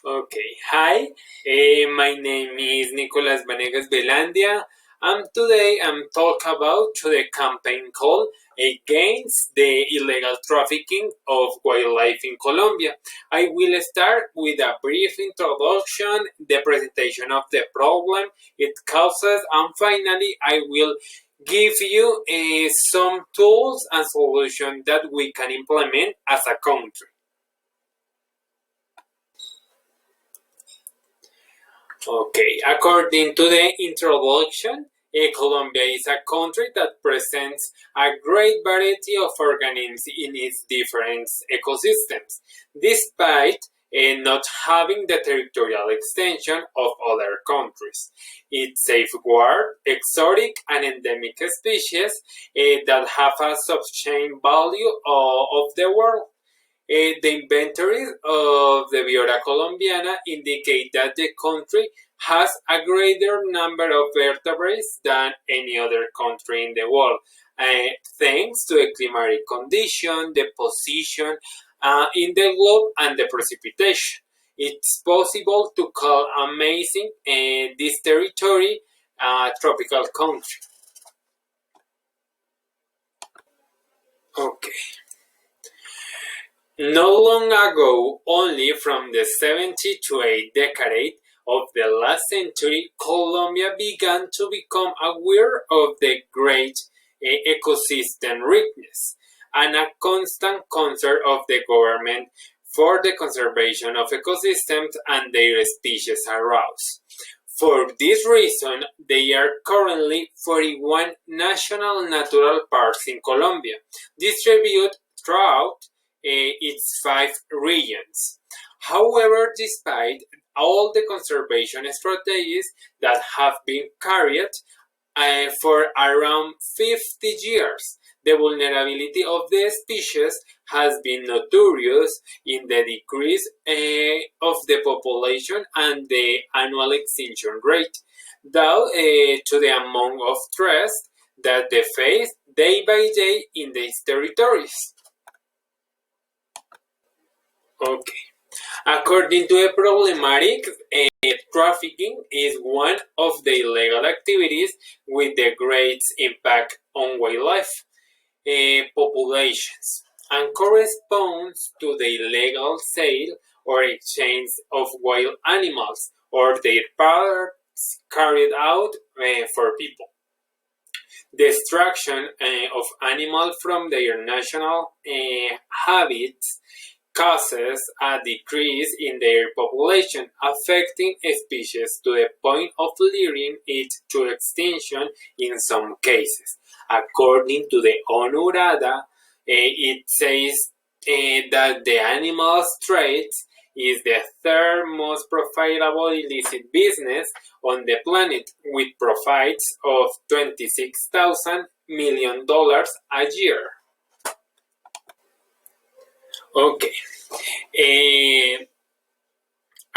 Okay, hi, my name is Nicolas Vanegas Velandia, and today I'm talking about the campaign called against the illegal trafficking of wildlife in Colombia. I will start with a brief introduction, the presentation of the problem it causes, and finally I will give you some tools and solutions that we can implement as a country. Okay, according to the introduction, Colombia is a country that presents a great variety of organisms in its different ecosystems, despite not having the territorial extension of other countries. It safeguards exotic and endemic species that have a subchain value of the world. The inventory of the Biota Colombiana indicate that the country has a greater number of vertebrates than any other country in the world, thanks to the climatic condition, the position in the globe, and the precipitation. It's possible to call amazing this territory a tropical country. Okay. Not long ago, only from the 70 to 8 decade of the last century, Colombia began to become aware of the great ecosystem richness and a constant concern of the government for the conservation of ecosystems and their species aroused. For this reason, there are currently 41 national natural parks in Colombia, distributed throughout its 5 regions. However, despite all the conservation strategies that have been carried for around 50 years, the vulnerability of the species has been notorious in the decrease of the population and the annual extinction rate, due to the amount of threats that they face day by day in these territories. Okay. According to the problematic, trafficking is one of the illegal activities with the greatest impact on wildlife populations and corresponds to the illegal sale or exchange of wild animals or their parts carried out for people. Destruction of animals from their natural habitats causes a decrease in their population, affecting species to the point of leading it to extinction in some cases. According to the ONU data, it says that the animal trade is the third most profitable illicit business on the planet, with profits of $26,000 million a year. Okay.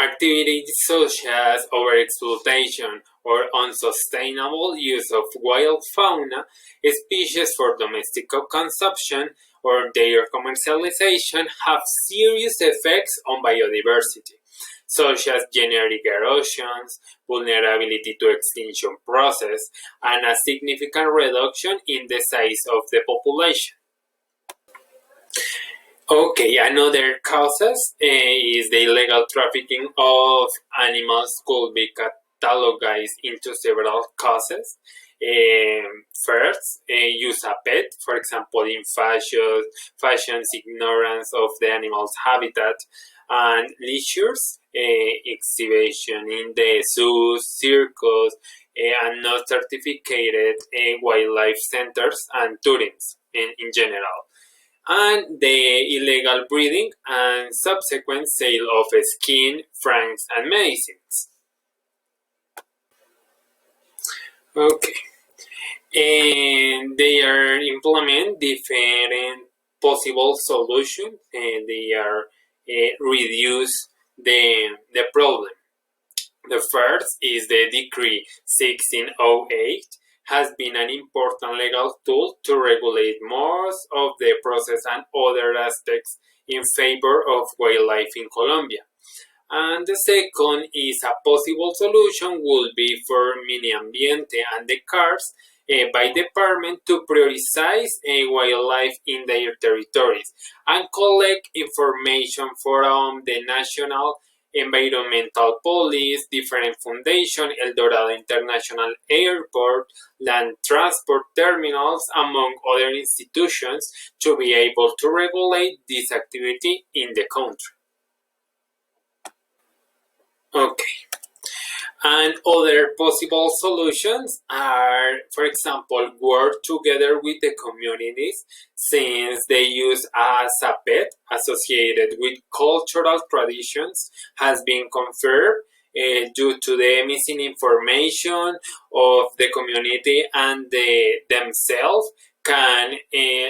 Activities such as overexploitation or unsustainable use of wild fauna species for domestic consumption or their commercialization have serious effects on biodiversity, such as genetic erosions, vulnerability to extinction process, and a significant reduction in the size of the population. Okay, another causes is the illegal trafficking of animals could be categorized into several causes. First, use a pet, for example, in fashion's ignorance of the animal's habitat, and leisures, exhibition in the zoos, circus, and not certificated wildlife centers and tourism in general, and the illegal breeding and subsequent sale of skin, franks, and medicines. Okay. And they are implement different possible solutions, and they are reduce the problem. The first is the Decree 1608 has been an important legal tool to regulate most of the process and other aspects in favor of wildlife in Colombia. And the second is a possible solution would be for Mini Ambiente and the CARS by department to prioritize wildlife in their territories and collect information from the National Environmental Police, different foundation, El Dorado International Airport, land transport terminals, among other institutions, to be able to regulate this activity in the country. Okay. And other possible solutions are, for example, work together with the communities since they use as a pet associated with cultural traditions has been confirmed due to the missing information of the community and themselves can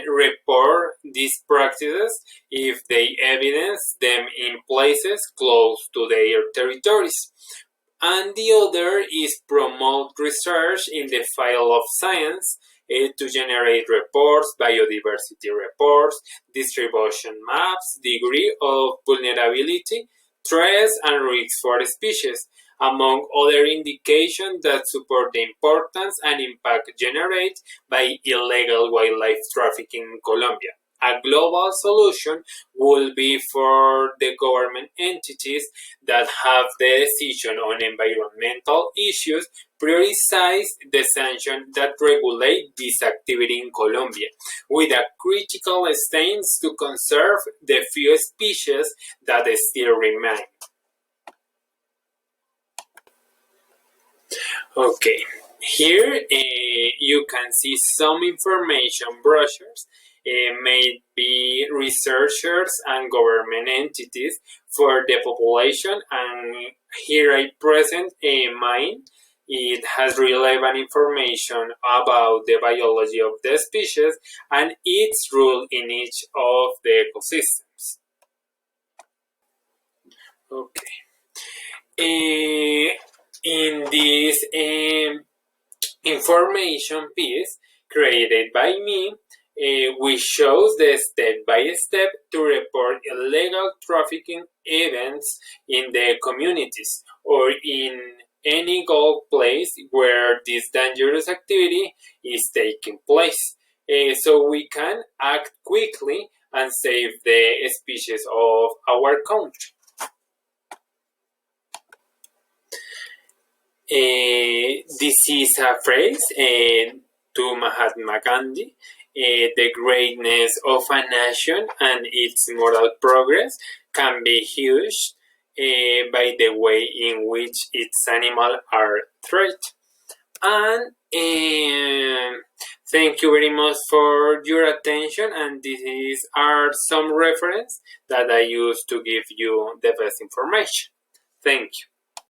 report these practices if they evidence them in places close to their territories. And the other is promote research in the field of science to generate reports, biodiversity reports, distribution maps, degree of vulnerability, threats, and risks for species, among other indications that support the importance and impact generated by illegal wildlife trafficking in Colombia. A global solution will be for the government entities that have the decision on environmental issues prioritize the sanctions that regulate this activity in Colombia, with a critical stance to conserve the few species that still remain. Okay, here you can see some information brochures made by researchers and government entities for the population, and here I present mine. It has relevant information about the biology of the species and its role in each of the ecosystems. Okay. In this information piece created by me, we shows the step-by-step to report illegal trafficking events in the communities or in any goal place where this dangerous activity is taking place. So we can act quickly and save the species of our country. This is a phrase to Mahatma Gandhi. The greatness of a nation and its moral progress can be judged by the way in which its animals are treated. And thank you very much for your attention. And these are some references that I use to give you the best information. Thank you.